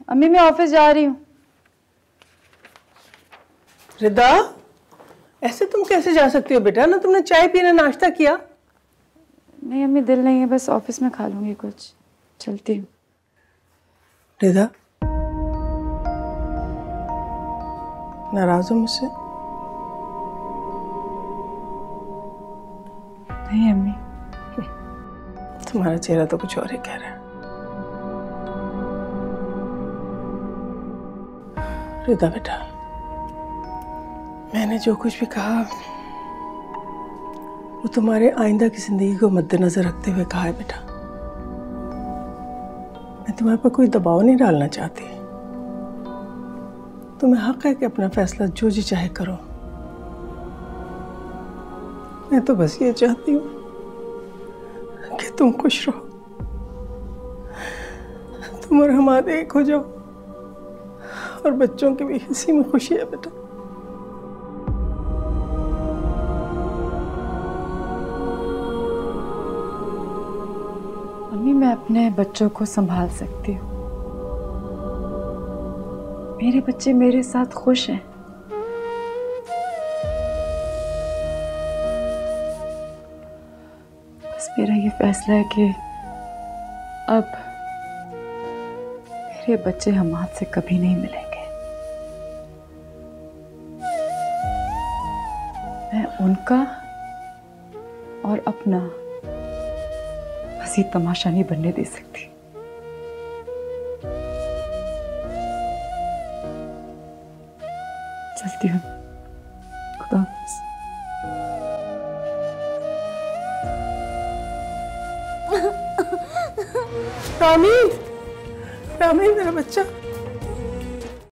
अम्मी मैं ऑफिस जा रही हूँ। रिदा, ऐसे तुम कैसे जा सकती हो बेटा? ना तुमने चाय पीना नाश्ता किया? नहीं अम्मी, दिल नहीं है, बस ऑफिस में खा लूंगी कुछ। चलती हूँ। रिदा, नाराज हो मुझसे? नहीं अम्मी। तुम्हारा चेहरा तो कुछ और ही कह रहा है। रिदा बेटा, मैंने जो कुछ भी कहा वो तुम्हारे आइंदा की जिंदगी को मद्देनजर रखते हुए कहा है बेटा। मैं तुम्हारे पर कोई दबाव नहीं डालना चाहती। तुम्हें हक है कि अपना फैसला जो जी चाहे करो। मैं तो बस ये चाहती हूँ कि तुम खुश रहो, तुम और हम एक हो जाओ, और बच्चों की भी इसी में खुशी है बेटा। अम्मी मैं अपने बच्चों को संभाल सकती हूँ। मेरे बच्चे मेरे साथ खुश हैं। बस मेरा ये फैसला है कि अब मेरे बच्चे हम हाथ से कभी नहीं मिलेंगे। मैं उनका और अपना हंसी तमाशा नहीं बनने दे सकती। चलती हूँ। खुदा हाफिज़। रामी, रामी मेरा बच्चा।